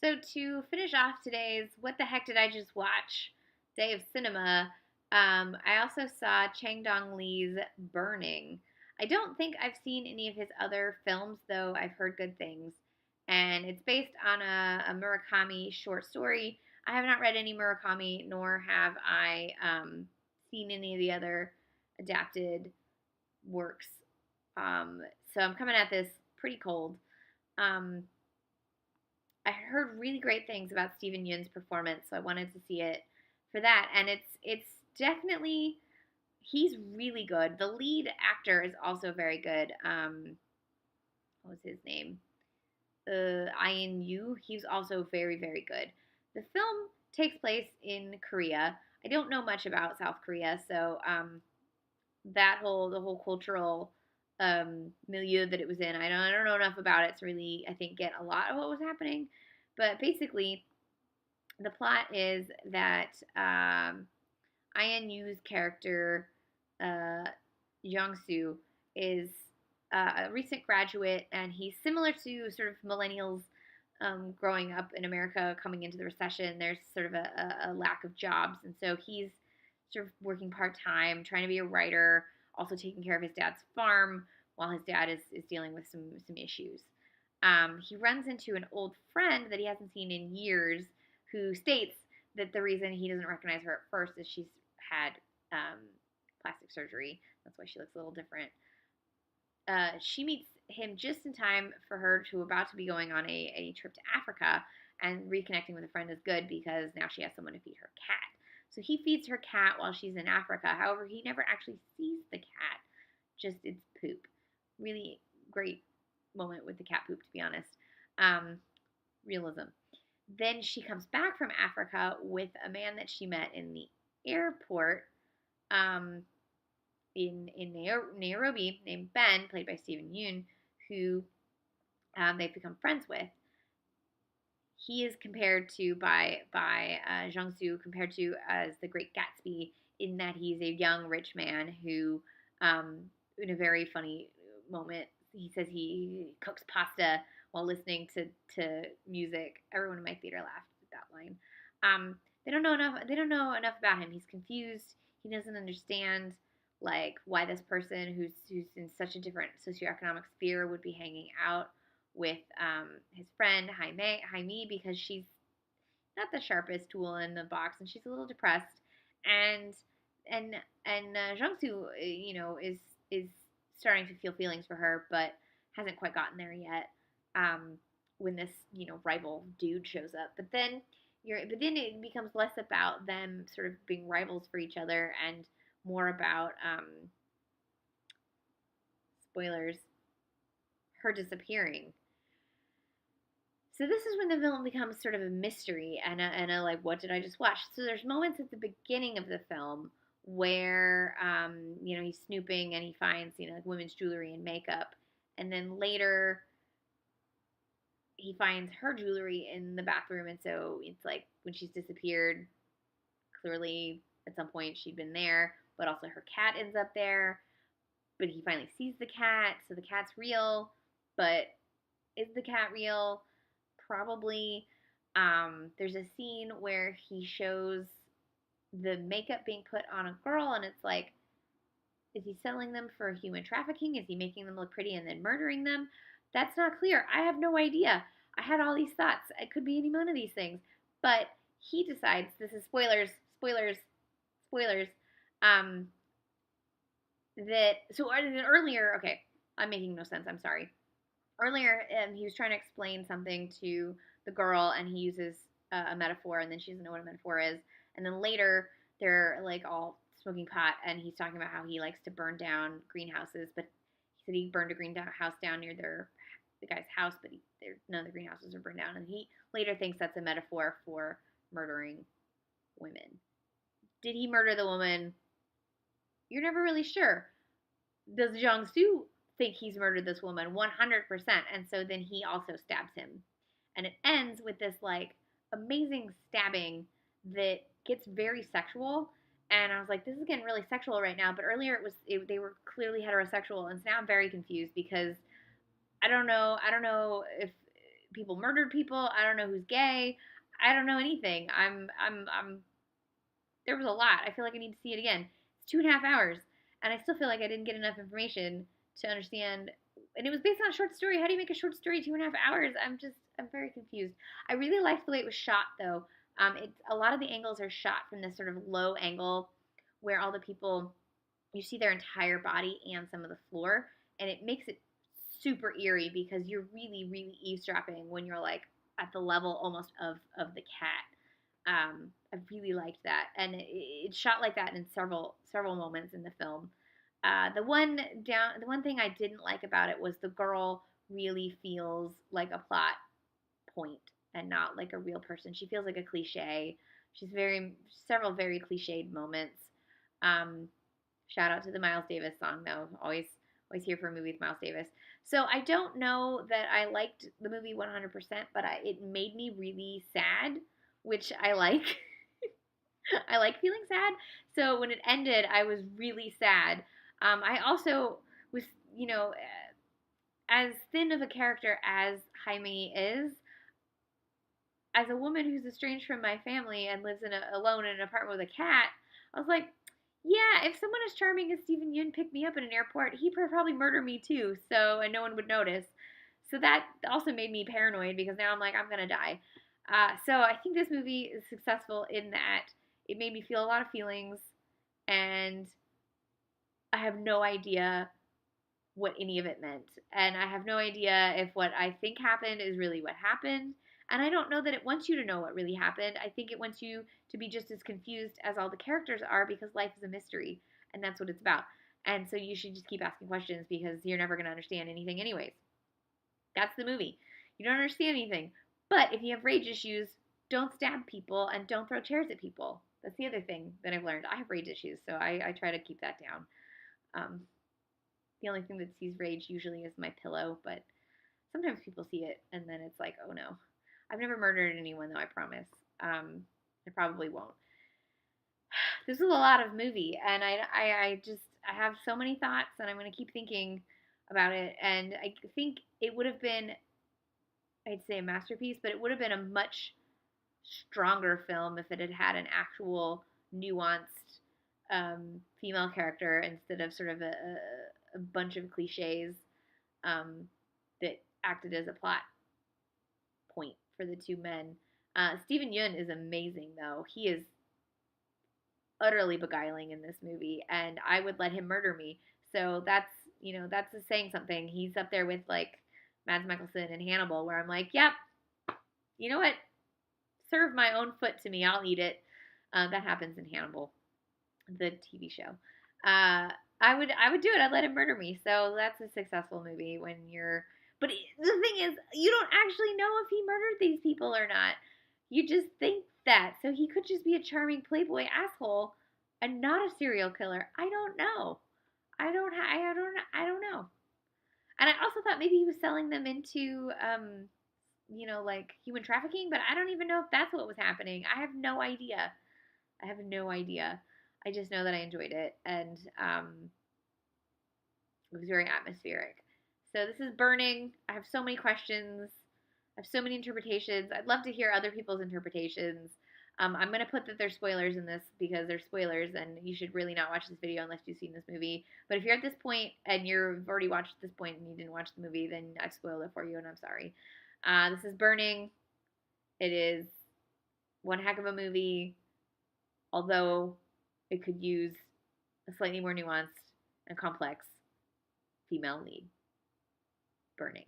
So to finish off today's What the Heck Did I Just Watch day of cinema, I also saw Chang-dong Lee's Beoning. I don't think I've seen any of his other films, though I've heard good things. And it's based on a Murakami short story. I have not read any Murakami, nor have I seen any of the other adapted works. So I'm coming at this pretty cold. Um, I heard really great things about Steven Yeun's performance, so I wanted to see it for that. And it's definitely he's really good. The lead actor is also very good. What was his name? Ah-In Yoo. He's also very good. The film takes place in Korea. I don't know much about South Korea, so the whole cultural milieu that it was in. I don't know enough about it to really I think get a lot of what was happening. But basically, the plot is that In Yoo's character, uh, Jong-seo, is a recent graduate, and he's similar to sort of millennials growing up in America, coming into the recession. There's sort of a lack of jobs, and so he's sort of working part time, trying to be a writer, also taking care of his dad's farm while his dad is dealing with some issues. He runs into an old friend that he hasn't seen in years, who states that the reason he doesn't recognize her at first is she's had plastic surgery. That's why she looks a little different. She meets him just in time for her to about to be going on a trip to Africa, and reconnecting with a friend is good because now she has someone to feed her cat. So he feeds her cat while she's in Africa. However, he never actually sees the cat, just its poop. Really great moment with the cat poop, to be honest. Um, Realism. Then she comes back from Africa with a man that she met in the airport um, in Nairobi named Ben, played by Steven Yeun, who they've become friends with. He is compared to by Jong-seo compared to as the Great Gatsby in that he's a young rich man who, in a very funny moment, he says he cooks pasta while listening to music. Everyone in my theater laughed at that line. They don't know enough. They don't know enough about him. He's confused. He doesn't understand like why this person who's in such a different socioeconomic sphere would be hanging out with his friend Jaime because she's not the sharpest tool in the box and she's a little depressed and and Jungsu is starting to feel feelings for her but hasn't quite gotten there yet when this rival dude shows up but then it becomes less about them sort of being rivals for each other and more about spoilers, her disappearing. So this is when the film becomes sort of a mystery and a like, what did I just watch? So there's moments at the beginning of the film where he's snooping and he finds like women's jewelry and makeup, and then later he finds her jewelry in the bathroom, and so it's like when she's disappeared, clearly at some point she'd been there, but also her cat ends up there. But he finally sees the cat, so the cat's real, but is the cat real? Probably. There's a scene where he shows the makeup being put on a girl, and it's like, is he selling them for human trafficking? Is he making them look pretty and then murdering them? That's not clear. I have no idea. I had all these thoughts. It could be any one of these things. But he decides, this is spoilers, um, so earlier, okay, I'm making no sense. I'm sorry. Earlier, he was trying to explain something to the girl, and he uses a metaphor, and then she doesn't know what a metaphor is. And then later, they're like all smoking pot, and he's talking about how he likes to burn down greenhouses, but he said he burned a greenhouse down near the guy's house, but none of the greenhouses are burned down, and he later thinks that's a metaphor for murdering women. Did he murder the woman? You're never really sure. Does Jong-soo think he's murdered this woman 100%? And so then he also stabs him. And it ends with this like amazing stabbing that gets very sexual. And I was like, this is getting really sexual right now. But earlier they were clearly heterosexual, and so now I'm very confused because I don't know if people murdered people. I don't know who's gay. I don't know anything. I'm there was a lot. I feel like I need to see it again. It's 2.5 hours, and I still feel like I didn't get enough information to understand. And it was based on a short story. How do you make a short story 2.5 hours? I'm very confused. I really liked the way it was shot, though. It's a lot of the angles are shot from this sort of low angle, where all the people you see their entire body and some of the floor, and it makes it super eerie because you're really, really eavesdropping when you're like at the level almost of the cat. I really liked that, and it's shot like that in several moments in the film. The one thing I didn't like about it was the girl really feels like a plot point and not like a real person. She feels like a cliche. She's several very cliched moments. Um, Shout out to the Miles Davis song though. Always here for a movie with Miles Davis. So I don't know that I liked the movie 100%, but it made me really sad, which I like. I like feeling sad. So when it ended, I was really sad. I also was, you know, as thin of a character as Jaime is, as a woman who's estranged from my family and lives alone in an apartment with a cat, I was like, yeah, if someone as charming as Steven Yeun picked me up in an airport, he'd probably murder me too, and no one would notice. So that also made me paranoid because now I'm like, I'm gonna die. So I think this movie is successful in that it made me feel a lot of feelings, and I have no idea what any of it meant. And I have no idea if what I think happened is really what happened. And I don't know that it wants you to know what really happened. I think it wants you to be just as confused as all the characters are because life is a mystery and that's what it's about. And so you should just keep asking questions because you're never going to understand anything, anyways. That's the movie. You don't understand anything. But if you have rage issues, don't stab people and don't throw chairs at people. That's the other thing that I've learned. I have rage issues, so I try to keep that down. Um, the only thing that sees rage usually is my pillow, but sometimes people see it and then it's like, oh no. I've never murdered anyone though, I promise. I probably won't. This is a lot of movie, and I have so many thoughts, and I'm gonna keep thinking about it. And I think it would have been, I'd say, a masterpiece, but it would have been a much stronger film if it had had an actual nuanced female character instead of sort of a bunch of cliches um, that acted as a plot point for the two men. Steven Yeun is amazing, though. He is utterly beguiling in this movie, and I would let him murder me. So that's saying something. He's up there with like Mads Mikkelsen and Hannibal, where I'm like, yep, you know what? Serve my own foot to me. I'll eat it. That happens in Hannibal, the TV show. I would do it. I'd let him murder me. So that's a successful movie when you're. But the thing is, you don't actually know if he murdered these people or not. You just think that. So he could just be a charming playboy asshole and not a serial killer. I don't know. I don't know. And I also thought maybe he was selling them into like human trafficking, but I don't even know if that's what was happening. I have no idea. I have no idea. I just know that I enjoyed it, and it was very atmospheric. So this is Burning. I have so many questions. I have so many interpretations. I'd love to hear other people's interpretations. I'm going to put that there's spoilers in this because there's spoilers, and you should really not watch this video unless you've seen this movie. But if you're at this point and you've already watched this point and you didn't watch the movie, then I've spoiled it for you, and I'm sorry. This is Burning. It is one heck of a movie, although it could use a slightly more nuanced and complex female lead. Burning.